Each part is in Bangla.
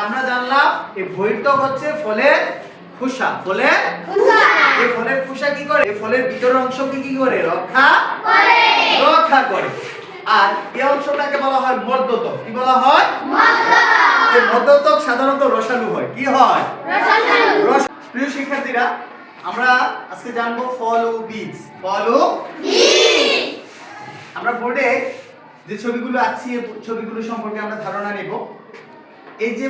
আমরা জানলাম এই বহির্ত্বক হচ্ছে ফলের খোসা। ফলের খোসা। এই ফলের খোসা কি করে? এই ফলের ভিতরের অংশকে কি করে? রক্ষা করে। আর এই অংশটাকে বলা হয় মধ্যতক। কি বলা হয়? মধ্যতক। এই মধ্যতক সাধারণত রসালো হয়। কি হয়? রসালো। প্রিয় শিক্ষার্থীরা, আমরা আজকে জানবো ফল ও বীজ। ফল ও বীজ। আমরা বোর্ডে যে ছবিগুলো আঁকছি এই ছবিগুলো সম্পর্কে আমরা ধারণা নেব। এই যে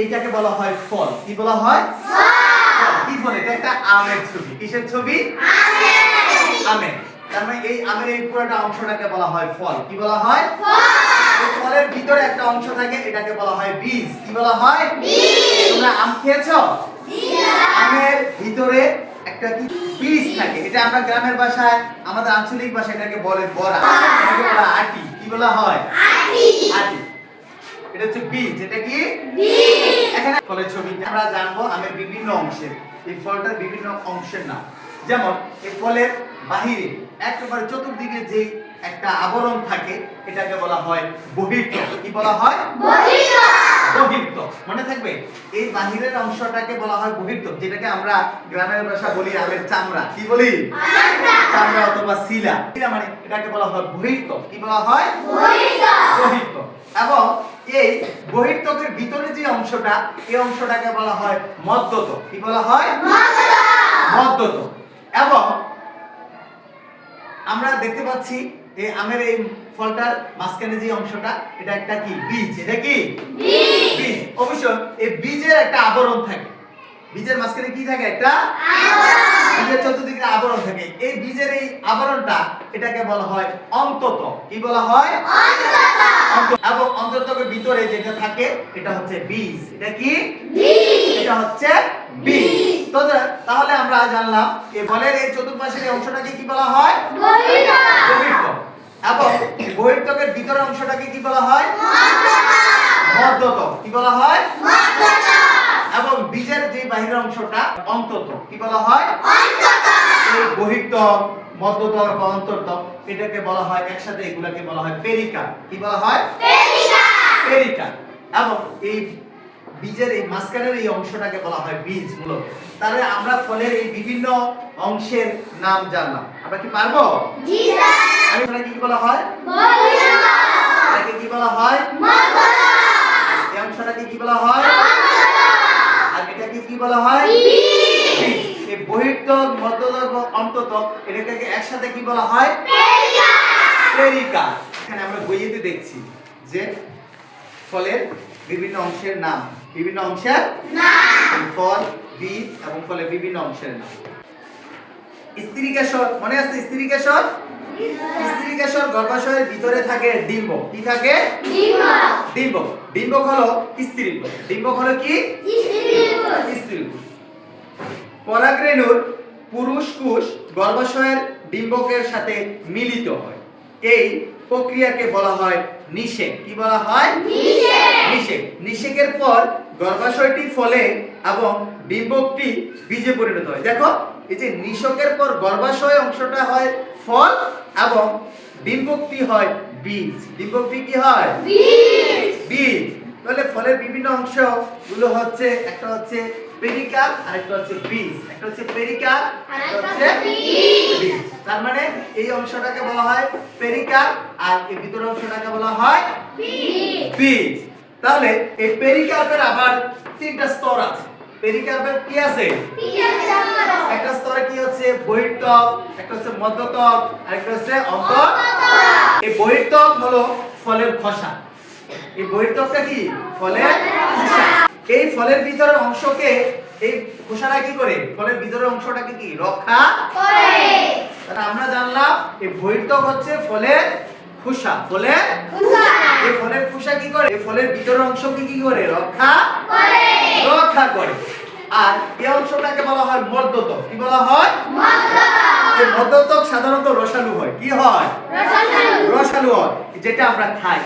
এইটাকে বলা হয় ফল। কি বলা হয়? ফল। কি ফল? এটা একটা আমের ছবি। কিসের ছবি? আমের। তার মানে এই আমের এই পুরোটা অংশটাকে বলা হয় ফল। কি বলা হয়? ফল। এই ফলের ভিতরে একটা অংশ থাকে, এটাকে বলা হয় বীজ। কি বলা হয়? বীজ। তোমরা আম খেয়েছো? আমের ভিতরে একটা কি বীজ থাকে। এটা আমরা গ্রামের ভাষায়, আমাদের আঞ্চলিক ভাষায় এটাকে বলে বড়া। এটাকে বলা আটি। কি বলা হয়? আটি। এটা হচ্ছে বীজ। এটা কি? বীজ। এখানে ফলের ছবি আমরা জানবো আমের বিভিন্ন অংশের। এই ফলটার বিভিন্ন অংশের নাম। যেমন এই ফলের বাহিরে একেবারে চতুর্দিকে যে একটা আবরণ থাকে, এটাকে বলা হয় বহির্ত্বক। কি বলা হয়? বহির্ত্বক। মনে থাকবে, এই বাহিরের অংশটাকে বলা হয় বহির্ত্বক, যেটাকে আমরা গ্রামের ভাষা বলি আমের চামড়া। কি বলি? চামড়া অথবা শিলা। শিলা মানে এটাকে বলা হয় বহির্ত্বক। কি বলা হয়? বহির্ত্বক। এবং এই বহির্ত্বকের ভিতরে যে অংশটা, এই অংশটাকে বলা হয় মধ্যতক। কি বলা হয়? মধ্যতক। এবং আমরা দেখতে পাচ্ছি এই আমের এই ফলটার মাঝখানে যে অংশটা, এটা একটা কি? বীজ। এটা কি? বীজ। অবশ্য এই বীজের একটা আবরণ থাকে। বীজের মাঝখানে কি থাকে? একটা আবরণ। বীজের চতুর্দিকে আবরণ থাকে। এই বীজের এই আবরণটা, এটাকে বলা হয় অন্ততক। কি বলা হয়? অন্ততক। এবং অন্ততকের ভিতরে যেটা থাকে, এটা হচ্ছে বীজ। এটা কি? বীজ। এটা হচ্ছে বীজ। তো তাহলে আমরা জানলাম এই ফলের এই চতুর্পাশের এই অংশটাকে কি বলা হয়? বহির্ত্বক। এবং বহির্ত্বকের ভিতরের অংশটাকে কি বলা হয়? মধ্যতক। কি বলা হয়? এবং বীজের যে বাহিরের অংশটা অন্ততক। কি বলা হয়? এই বহির্ত্বক, মধ্যতক বা অন্তর্তক, এটাকে বলা হয় একসাথে, এগুলাকে বলা হয় পেরিকা। কি বলা হয়? পেরিকা। এবং এই বীজের এই মাঝখানের এই অংশটাকে বলা হয় বীজ মূলত। তাহলে আমরা ফলের এই বিভিন্ন অংশের নাম জানলাম। আমরা কি পারবো? জি স্যার। এটাকে কি বলা হয়? বহির্ত্বক। এটাকে কি বলা হয়? মধ্যতক। এই অংশটাকে কি বলা হয়? আর এটাকে কি বলা হয়? বীজ। এই বহির্ত্বক, মধ্যতক ও অন্ততক, এটাকে একসাথে কি বলা হয়? পেরিকা। এখানে আমরা বইয়েতে দেখছি যে ফলের বিভিন্ন অংশের নাম, বিভিন্ন অংশের নাম, ফল, বীজ এবং ফলের বিভিন্ন অংশের নাম। স্ত্রীকেশর মনে আছে? স্ত্রীকেশর। স্ত্রীকেশর গর্ভাশয়ের ভিতরে থাকে ডিম্ব। কি থাকে? ডিম্বক। ডিম্বক হলো স্ত্রীকোষ। ডিম্বক হলো কি? স্ত্রীকোষ। পরাগরেণুর পুরুষ কোষ গর্ভাশয়ের ডিম্বকের সাথে মিলিত হয়। এই প্রক্রিয়াকে বলা হয় নিষেক। কি বলা হয়? নিষেক। নিষেকের পর গর্ভাশয়টি ফলে এবং ডিম্বকটি বীজে পরিণত হয়। দেখো, এই যে নিষেকের পর গর্ভাশয় অংশটা হয় ফল এবং ডিম্বকটি হয় বীজ। ডিম্বকটি কি হয়? বীজ। তাহলে ফলের বিভিন্ন অংশগুলো হচ্ছে, একটা হচ্ছে পেরিকার্প, আরেকটা হচ্ছে বীজ। একটা হচ্ছে পেরিকার্প, আরেকটা হচ্ছে বীজ। তার মানে এই অংশটাকে বলা হয় পেরিকার্প আর এই ভিতরের অংশটাকে বলা হয় বীজ। তাহলে এই পেরিকার্পের আবার তিনটা স্তর আছে। পেরিকার্পের কি আছে? একটা স্তরে কি হচ্ছে? বহির্ত্বক, একটা হচ্ছে মধ্যতক, আরেকটা হচ্ছে অন্তর্তক। এই বহির্ত্বক হলো ফলের খোসা। এই বহির্ত্বকটা কি? ফলের খোসা। এই ফলের ভিতরের অংশকে এই খোসাটা কি করে? ফলের ভিতরের অংশটাকে কি রক্ষা করে। তাহলে আমরা জানলাম এই বহির্ত্বক হচ্ছে ফলের খোসা। ফলের খোসা। এই ফলের খোসা কি করে? এই ফলের ভিতরের অংশকে কি করে? রক্ষা করে। আর এই অংশটাকে বলা হয় মধ্যতক। কি বলা হয়? এই মধ্যতক সাধারণত রসালো হয়। কি হয়? রসালো হয়। যেটা আমরা খাই।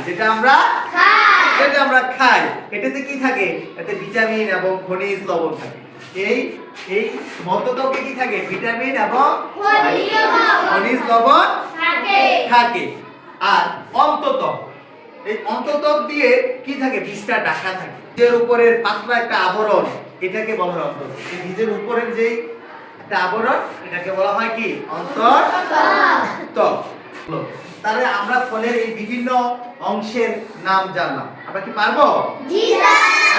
এটাতে কি থাকে? এতে ভিটামিন এবং খনিজ লবণ থাকে। এই মধ্যতকে কি থাকে? ভিটামিন এবং খনিজ লবণ থাকে। আর অন্ততক, এই অন্ততক দিয়ে কি থাকে? বীজটা ঢাকা থাকে। বীজের উপরের পাতলা একটা আবরণ, এটাকে বলা হয় অন্তর। এই বীজের উপরের যে একটা আবরণ, এটাকে বলা হয় কি? অন্তরতল। তাহলে আমরা ফলের এই বিভিন্ন অংশের নাম জানলাম। আমরা কি পারবো? জি স্যার।